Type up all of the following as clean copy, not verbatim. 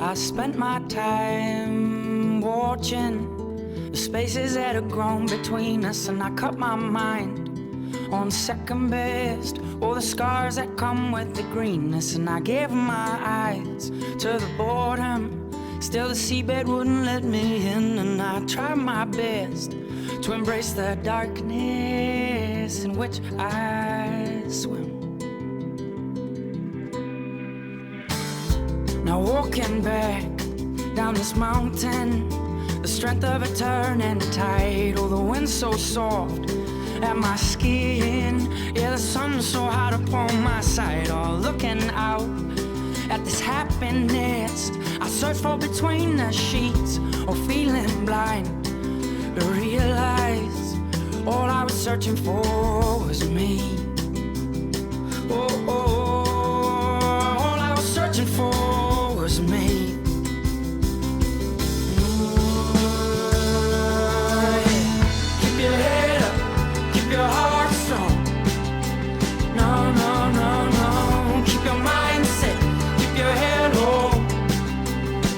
I spent my time watching the spaces that have grown between us, and I cut my mind on second best, all the scars that come with the greenness, and I gave my eyes to the boredom. Still the seabed wouldn't let me in, and I tried my best to embrace the darkness in which I swim. Now walking back down this mountain, the strength of a turning tide, oh the wind's so soft at my skin, yeah the sun's so hot upon my side, oh looking out at this happiness I search for between the sheets, or feeling blind to realize all I was searching for was me. Oh, oh, oh, all I was searching for was me. Keep your head up, keep your heart strong. No, no, no, no. Keep your mind set, keep your head low.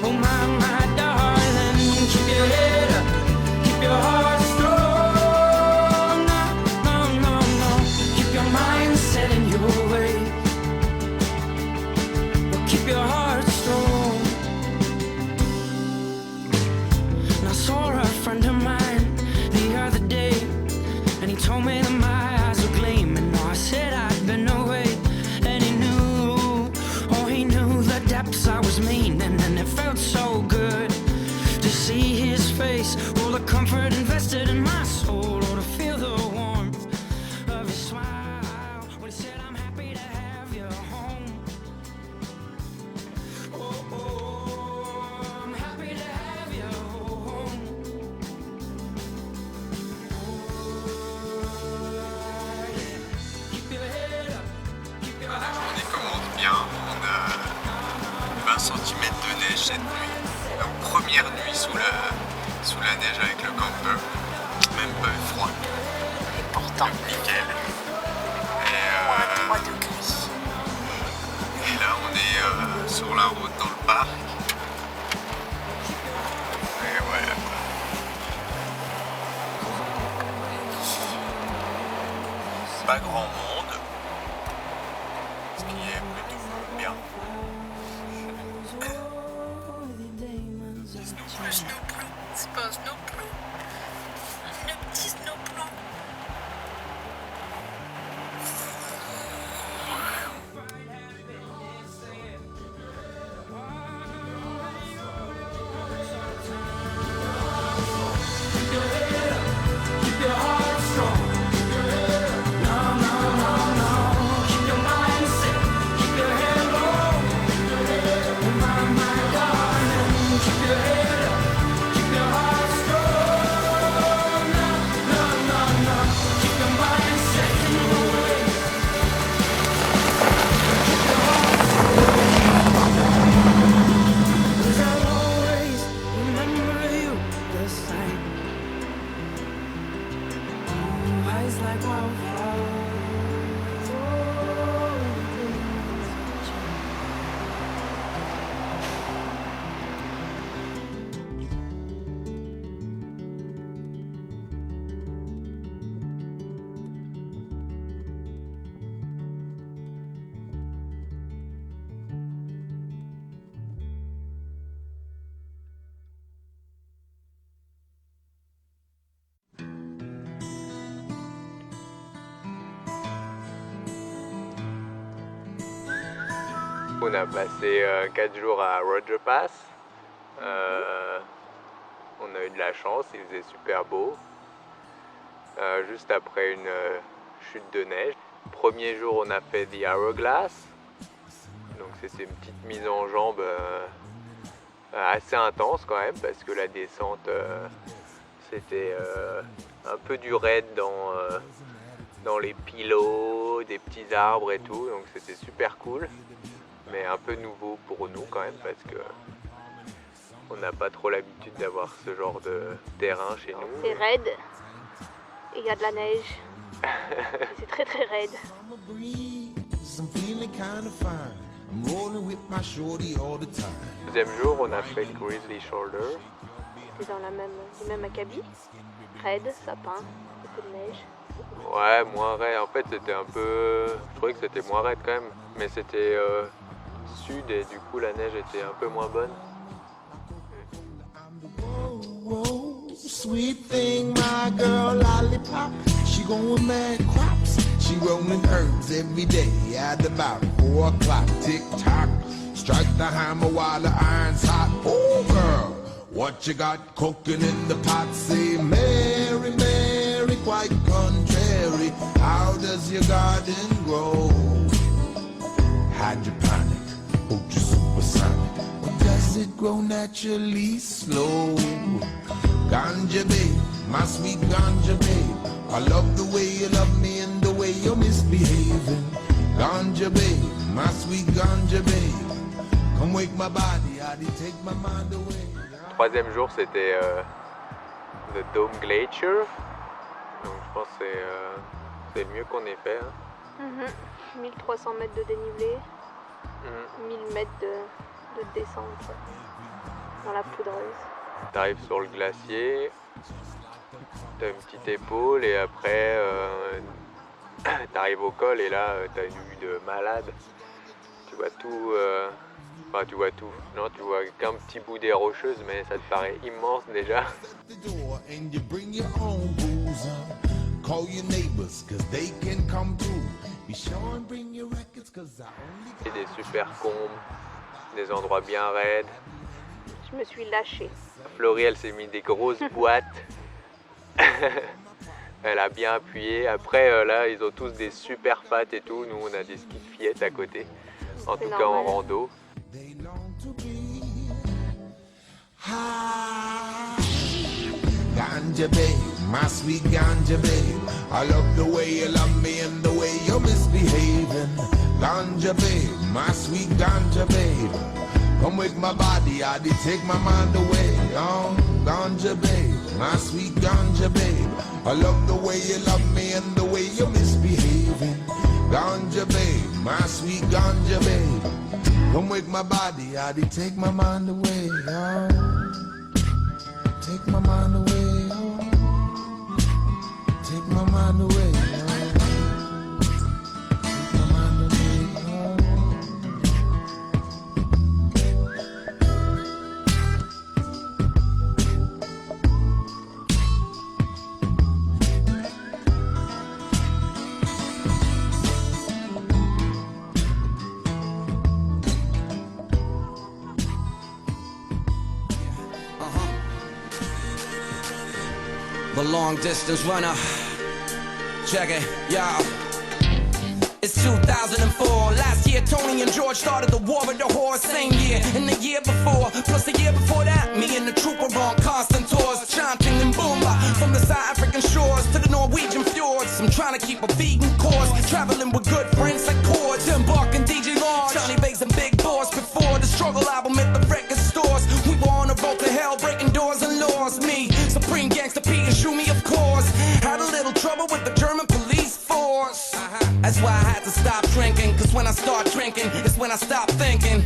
Oh my darling, keep your head up, keep your heart strong. No, no, no, no. Keep your mind set in your way. But keep your heart strong. And I saw a friend of mine the other day, and he told me that my eyes were gleaming. No, I said I'd been away, and he knew, oh he knew the depths I was meaning, and it felt so good to see his face, all the comfort invested in my soul, or to feel the warmth of his smile when he said I'm happy to have you home. Oh, oh, I'm happy to have you home. Keep your head up, keep your La heart. journée commence bien, on a 20 cm de neige cette nuit. Donc première nuit sous la neige avec le camper, même pas eu froid. Et pourtant, Nickel. moins 3 degrés. Et là on est sur la route dans le parc. Et voilà. Pas grand monde, ce qui est plutôt bien. Le snowplow, c'est pas un snowplow. Un petit snowplow. Keep your heart strong. No, no, no, no. Keep your mind set, keep your head low. Oh my darling, keep your head up, keep your heart strong. No, no, no, no. Keep your mind set in your way. Keep your heart strong. 'Cause I'll always remember you the same. Eyes like wildflowers. On a passé 4 jours à Roger Pass. On a eu de la chance, il faisait super beau. Juste après une chute de neige. Premier jour, on a fait The Hourglass. Donc c'est une petite mise en jambe assez intense quand même, parce que la descente c'était un peu du raid dans les pilots, des petits arbres et tout, donc c'était super cool, mais un peu nouveau pour nous quand même, parce que on n'a pas trop l'habitude d'avoir ce genre de terrain chez nous. C'est raide. Et il y a de la neige. C'est très très raide. I'm feeling kind of fine. I'm rolling with my shorty all the time. Deuxième jour, on a fait Grizzly Shoulder. C'était dans le même acabit. Raide, sapin, un peu de neige. Ouais, moins raide. En fait, c'était un peu... Je trouvais que c'était moins raide quand même. Mais c'était sud et du coup, la neige était un peu moins bonne. Whoa, sweet thing, my girl, lollipop. She going mad crops. She rolling herbs every day at about 4 o'clock. Tick tock, strike the hammer while the iron's hot. Oh, girl, what you got cooking in the pot? Say, Mary, Mary, quite contrary. How does your garden grow? Hydroponic, ultra supersonic. Or does it grow naturally slow? Ganja babe, my sweet ganja babe. I love the way you love me and the way you're misbehaving. Ganja babe, my sweet ganja babe. Come wake my body, how do you take my mind away? Troisième jour, c'était The Dome Glacier. Donc je pense que c'est le mieux qu'on ait fait. Hein. 1300 mètres de dénivelé, 1000 mètres de descente dans la poudreuse. T'arrives sur le glacier, t'as une petite épaule et après t'arrives au col et là t'as une vue de malade. Tu vois tout, enfin tu vois tout. Non, tu vois qu'un petit bout des rocheuses mais ça te paraît immense déjà. Et des super combes, des endroits bien raides. Je me suis lâchée. Florie, elle s'est mis des grosses boîtes. Elle a bien appuyé. Après, là, ils ont tous des super pattes et tout. Nous, on a des skis de fillettes à côté. En tout cas, en rando. Ganja babe, my sweet ganja babe. I love the way you love me and the way you're misbehaving. Ganja babe, my sweet ganja babe. Come wake my body, I did take my mind away. Oh, ganja babe, my sweet ganja babe. I love the way you love me and the way you're misbehaving. Ganja babe, my sweet ganja babe. Come wake my body, I did take my mind away. Oh, take my mind away. Oh, take my mind away. The long distance runner. Check it, y'all. It's 2004. Last year, Tony and George started the war with the horse. Same year, and the year before, plus the year before that, me and the troop were on constant tours, chanting in Boomba from the South African shores to the Norwegian fjords. I'm trying to keep a vegan course, traveling with good friends like Chords, Tim Buck and DJ Large, Johnny Bass and Big Boss. Before the struggle album hit the record stores, we were on a road to hell, breaking doors and laws. Me, Supreme Gangsta P and Shumi, of course, had a little trouble with the German police force. That's why I had to stop drinking, cause when I start drinking, it's when I stop thinking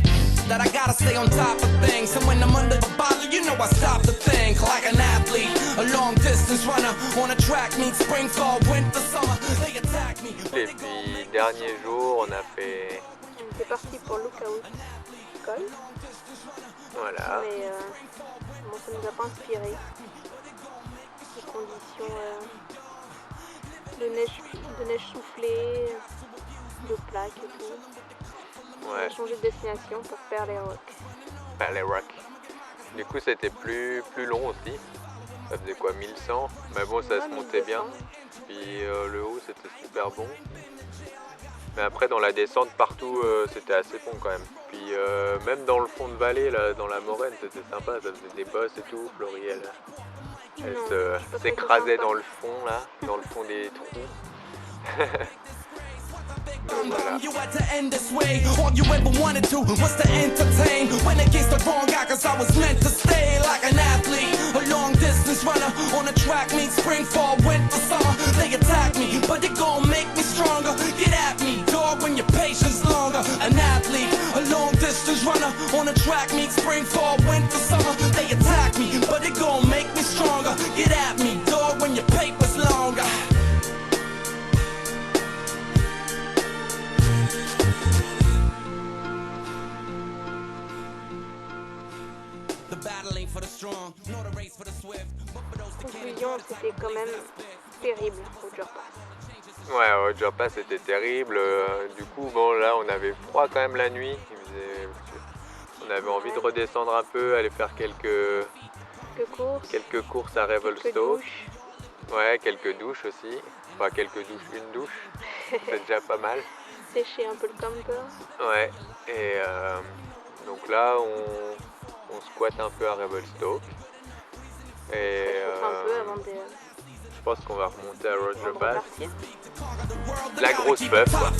that I gotta stay on top of things. And when I'm under the bottle, you know I stop to think like an athlete, a long distance runner on a track meet spring, fall, winter, summer. They attack me. Et puis, dernier jour, on a fait... On était parti pour Lookout Col. Voilà. Mais bon, ça nous a pas inspiré. Les conditions de neige soufflée, de plaques et tout. On a changé de destination pour Pearly Rock. Pearly Rock. Du coup, c'était plus long aussi. Ça faisait quoi, 1100? Mais bon, ça se montait bien. Puis le haut, c'était super bon. Mais après, dans la descente, partout, c'était assez bon quand même. Puis même dans le fond de vallée, là, dans la moraine, c'était sympa. Ça faisait des bosses et tout. Florie, elle s'écrasait dans le fond, là, dans le fond des trous. You had to end this way. All you ever wanted to was to entertain. Went against the wrong guy cause I was meant to stay like an athlete, a long distance runner on a track meet spring, fall, winter, summer. They attack me, but they gon' make me stronger. Get at me, dog, when your patience longer. An athlete, a Conclusion, c'était quand même terrible Roger Pass. Ouais, Roger Pass c'était terrible. Du coup, bon là on avait froid quand même la nuit. On avait envie de redescendre un peu, aller faire quelques courses à Revelstoke. Ouais, quelques douches aussi. Enfin quelques douches, une douche. C'est déjà pas mal. Sécher un peu le camper. Ouais, et donc là on squatte un peu à Revelstoke. Et un peu avant de... je pense qu'on va remonter à Roger Pass. La grosse meuf quoi.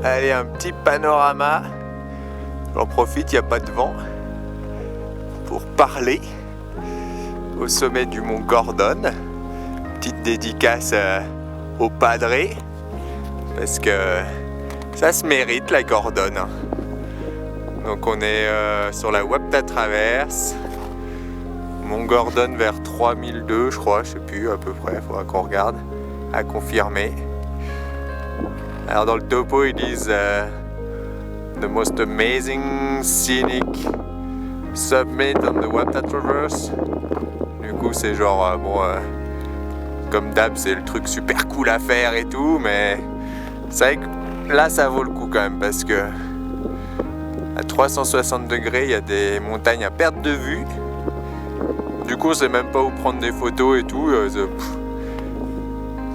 Allez, un petit panorama. J'en profite, il n'y a pas de vent. Pour parler au sommet du mont Gordon. Petite dédicace au padré. Parce que ça se mérite la Gordon. Donc on est sur la Wapta Traverse. Mont Gordon vers 3002 je crois, je sais plus à peu près, il faudra qu'on regarde. À confirmer. Alors dans le topo ils disent The most amazing scenic summit on the Wapta Traverse. Du coup c'est genre comme d'hab c'est le truc super cool à faire et tout, mais c'est vrai que là ça vaut le coup quand même parce que à 360 degrés il y a des montagnes à perte de vue. Du coup on sait même pas où prendre des photos et tout.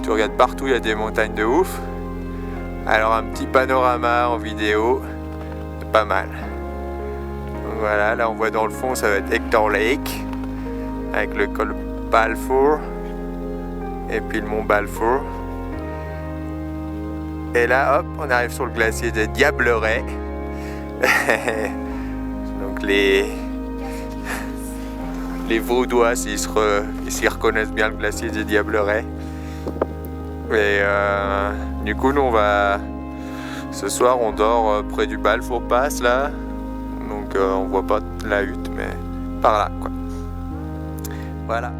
Tu regardes partout, il y a des montagnes de ouf. Alors un petit panorama en vidéo, c'est pas mal. Donc voilà, là on voit dans le fond, ça va être Hector Lake, avec le col Balfour, et puis le mont Balfour. Et là, hop, on arrive sur le glacier de Diablerets. Donc les Vaudois, s'ils s'y reconnaissent bien le glacier des Diablerets. Et du coup, nous ce soir, on dort près du Balfour Pass là. Donc on voit pas la hutte, mais par là quoi. Voilà.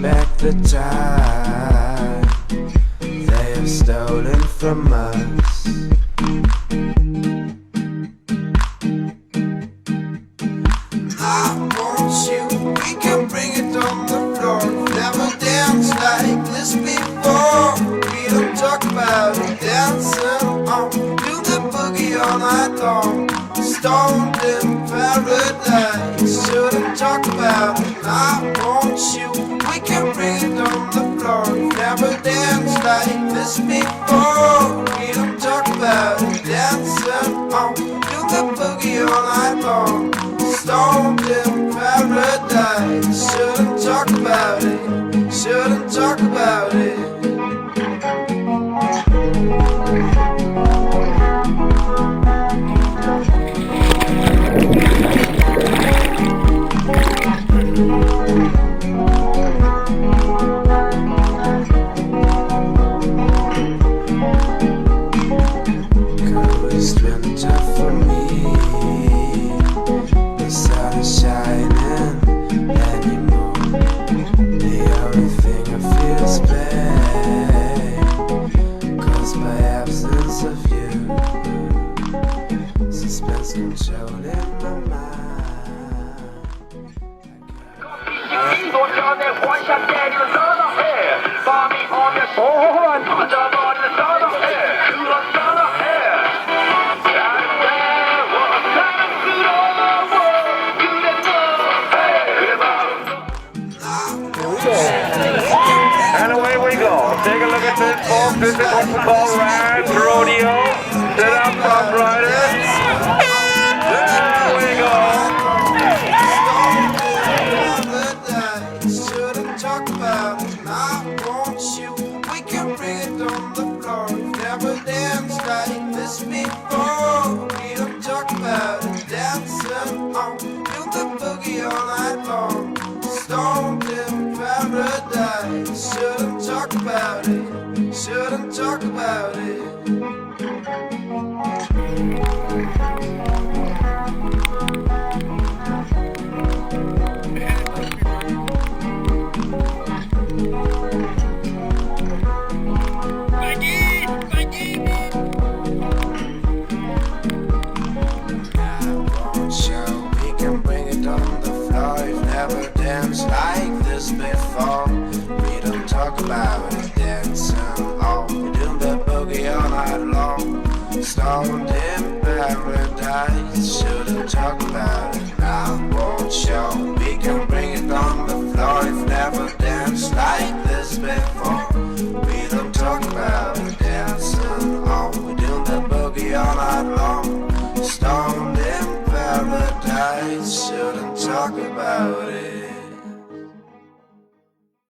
Back the time from us. I want you, we can bring it on the floor. Never danced like this before. We don't talk about it, dancing on. Do the boogie all night long. Stoned in paradise. Shouldn't talk about it, I want you. We can bring it on the floor. Never danced like this before. We don't talk about it, dancing on. Do the boogie all night long. Stoned in paradise. Shouldn't talk about it. Shouldn't talk about it. Cause winter for me. The sun is shining anymore. The only thing I feel is bad. Cause by absence of you, suspense controlling my mind. And away we go. Take a look at this, folks. This is what we call Ryan's Rodeo. Sit up, Rough Riders. There we go. Shouldn't talk about it, I want you. We can bring it on the floor. We've never danced like this before. We don't talk about it, dancing on. Do the boogie all night long. Stoned in paradise. Shouldn't talk about it. Shouldn't talk about it. We can bring it on the floor. You've never danced like this before. We don't talk about it, dancing on. We do the boogie all night long. Stoned in paradise. Shouldn't talk about it, I won't show. We can bring it on the floor. You've never danced like this before. We don't talk about it, dancing on. We do the boogie all night long. Stoned in paradise. Shouldn't talk about it.